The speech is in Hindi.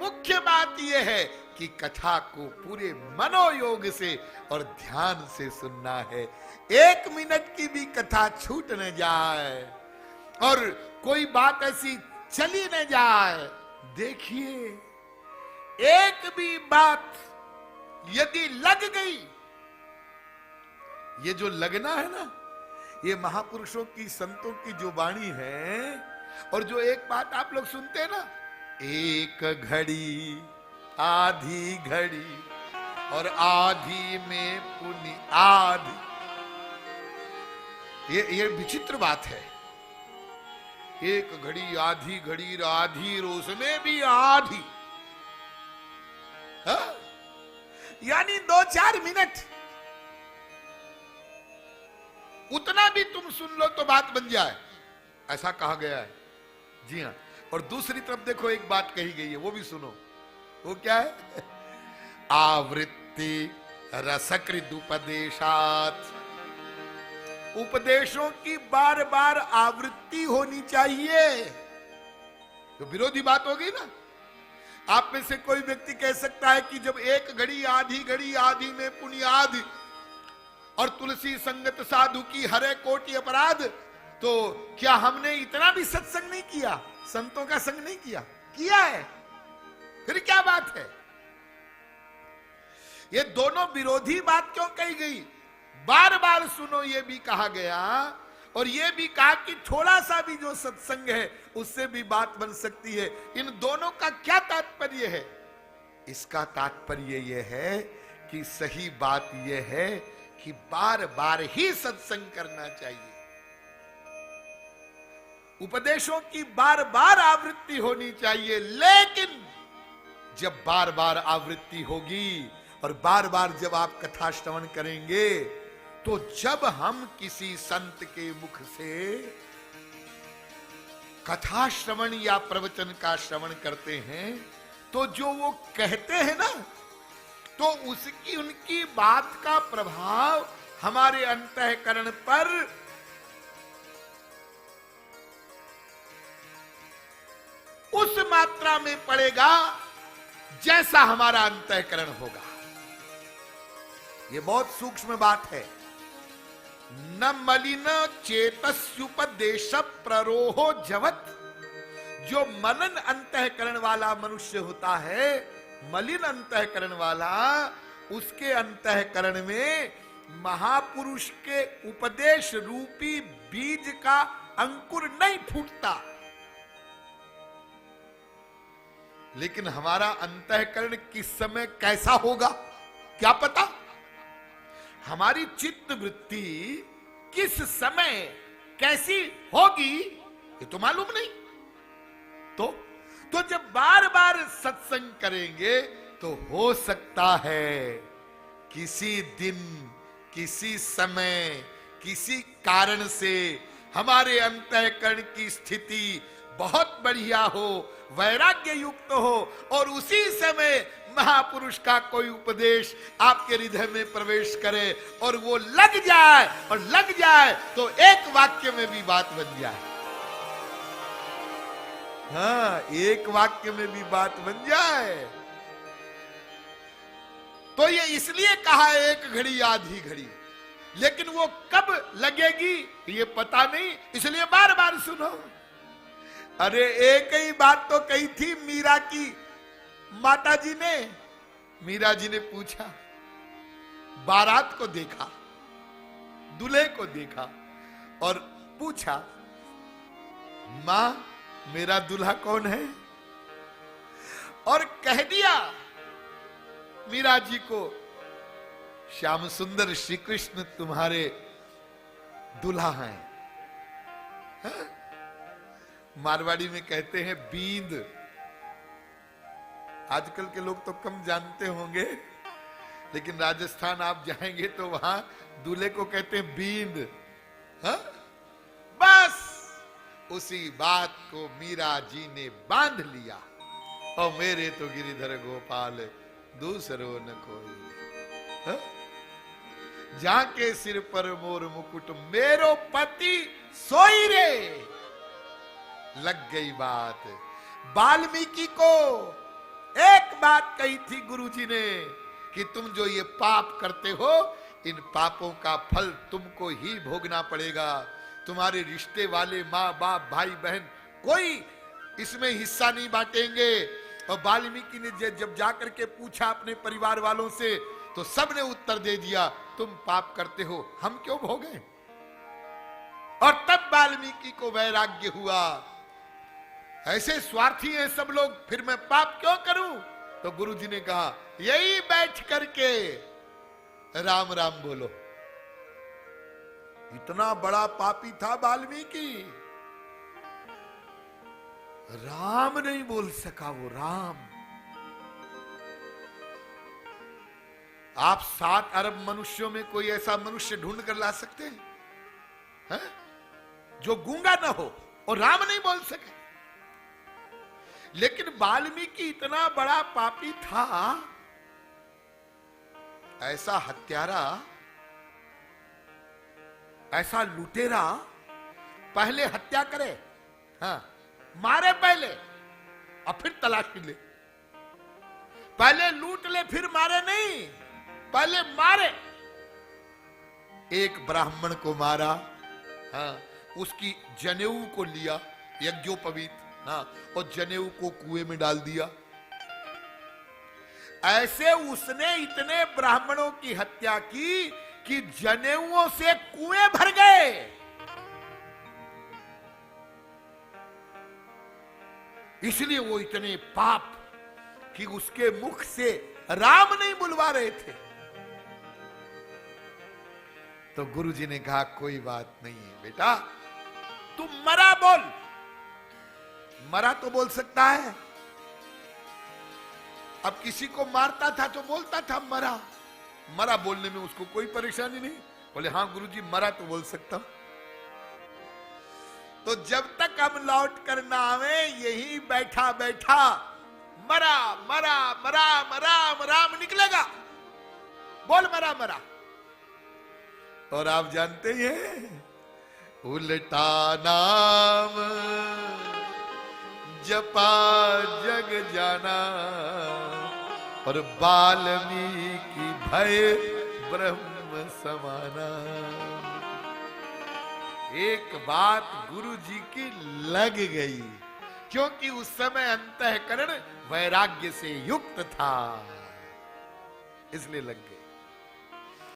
मुख्य बात यह है कि कथा को पूरे मनोयोग से और ध्यान से सुनना है। 1 मिनट की भी कथा छूट न जाए और कोई बात ऐसी चली न जाए। देखिए, एक भी बात यदि लग गई, ये जो लगना है ना, ये महापुरुषों की, संतों की जो वाणी है। और जो एक बात आप लोग सुनते हैं ना, एक घड़ी आधी घड़ी और आधी में पुनि आधी, ये विचित्र बात है। एक घड़ी आधी घड़ी आधी रोज में भी आधी, हाँ? यानी 2-4 मिनट, उतना भी तुम सुन लो तो बात बन जाए, ऐसा कहा गया है। जी हाँ। और दूसरी तरफ देखो, एक बात कही गई है, वो भी सुनो। वो क्या है? आवृत्ति रसकृत उपदेशात, उपदेशों की बार बार आवृत्ति होनी चाहिए। तो विरोधी बात होगी ना। आप में से कोई व्यक्ति कह सकता है कि जब एक घड़ी आधी में पुनि आधी और तुलसी संगत साधु की हरे कोटि अपराध, तो क्या हमने इतना भी सत्संग नहीं किया, संतों का संग नहीं किया? किया है, फिर क्या बात है? ये दोनों विरोधी बात क्यों कही गई? बार बार सुनो, ये भी कहा गया और ये भी कहा कि थोड़ा सा भी जो सत्संग है उससे भी बात बन सकती है। इन दोनों का क्या तात्पर्य है? इसका तात्पर्य यह है कि सही बात यह है कि बार बार ही सत्संग करना चाहिए। उपदेशों की बार बार आवृत्ति होनी चाहिए, लेकिन जब बार बार आवृत्ति होगी और बार बार जब आप कथा श्रवण करेंगे, तो जब हम किसी संत के मुख से कथा श्रवण या प्रवचन का श्रवण करते हैं, तो जो वो कहते हैं ना, तो उसकी, उनकी बात का प्रभाव हमारे अंतःकरण पर उस मात्रा में पड़ेगा जैसा हमारा अंतःकरण होगा। यह बहुत सूक्ष्म बात है। न मलिन चेतस्युपदेश प्ररोहो जवत, जो मनन अंतःकरण वाला मनुष्य होता है, मलिन अंतःकरण वाला, उसके अंतःकरण में महापुरुष के उपदेश रूपी बीज का अंकुर नहीं फूटता। लेकिन हमारा अंतःकरण किस समय कैसा होगा क्या पता? हमारी चित्त वृत्ति किस समय कैसी होगी ये तो मालूम नहीं। तो जब बार बार सत्संग करेंगे तो हो सकता है किसी दिन, किसी समय, किसी कारण से हमारे अंतःकरण की स्थिति बहुत बढ़िया हो, वैराग्य युक्त हो, और उसी समय महापुरुष का कोई उपदेश आपके हृदय में प्रवेश करे और वो लग जाए, और लग जाए तो एक वाक्य में भी बात बन जाए। हाँ, एक वाक्य में भी बात बन जाए। तो ये इसलिए कहा एक घड़ी आधी घड़ी, लेकिन वो कब लगेगी ये पता नहीं, इसलिए बार बार सुनो। अरे एक ही बात तो कही थी मीरा की माता जी ने। मीरा जी ने पूछा, बारात को देखा, दूल्हे को देखा और पूछा, मां मेरा दूल्हा कौन है? और कह दिया मीरा जी को, श्याम सुंदर श्री कृष्ण तुम्हारे दूल्हा हैं। हाँ? मारवाड़ी में कहते हैं बींद। आजकल के लोग तो कम जानते होंगे, लेकिन राजस्थान आप जाएंगे तो वहां दूल्हे को कहते हैं बींद। हाँ? बस उसी बात को मीरा जी ने बांध लिया, और मेरे तो गिरिधर गोपाल दूसरो न कोई। हाँ? जाके सिर पर मोर मुकुट मेरो पति सोई रे। लग गई बात। वाल्मीकि को बात कही थी गुरुजी ने कि तुम जो ये पाप करते हो, इन पापों का फल तुमको ही भोगना पड़ेगा। तुम्हारे रिश्ते वाले, माँ बाप, भाई बहन, कोई इसमें हिस्सा नहीं बांटेंगे। और वाल्मीकि ने जब जाकर के पूछा अपने परिवार वालों से, तो सबने उत्तर दे दिया, तुम पाप करते हो, हम क्यों भोगें। और तब वाल्मीकि को वैराग्य हुआ, ऐसे स्वार्थी हैं सब लोग, फिर मैं पाप क्यों करूं। तो गुरुजी ने कहा, यही बैठ करके राम राम बोलो। इतना बड़ा पापी था वाल्मीकि, राम नहीं बोल सका वो राम। आप 7 अरब मनुष्यों में कोई ऐसा मनुष्य ढूंढ कर ला सकते हैं जो गूंगा ना हो और राम नहीं बोल सके। लेकिन वाल्मीकि इतना बड़ा पापी था, ऐसा हत्यारा, ऐसा लुटेरा, पहले हत्या करे, हाँ, मारे पहले और फिर तलाशी ले। पहले लूट ले फिर मारे नहीं, पहले मारे। एक ब्राह्मण को मारा, हाँ, उसकी जनेऊ को लिया यज्ञोपवीत, हाँ, और जनेऊ को कुएं में डाल दिया। ऐसे उसने इतने ब्राह्मणों की हत्या की कि जनेऊओं से कुएं भर गए। इसलिए वो इतने पाप कि उसके मुख से राम नहीं बुलवा रहे थे। तो गुरुजी ने कहा, कोई बात नहीं है बेटा, तू मरा बोल। मरा तो बोल सकता है। अब किसी को मारता था तो बोलता था मरा, मरा बोलने में उसको कोई परेशानी नहीं। बोले, हाँ गुरुजी मरा तो बोल सकता हूं। तो जब तक हम लौट कर ना आवे, यही बैठा बैठा मरा मरा मरा मरा राम निकलेगा, बोल मरा मरा। और आप जानते हैं, उल्टा नाम जपा जग जाना, और वाल्मीकि भय ब्रह्म समाना। एक बात गुरु जी की लग गई, क्योंकि उस समय अंतःकरण वैराग्य से युक्त था, इसलिए लग गई।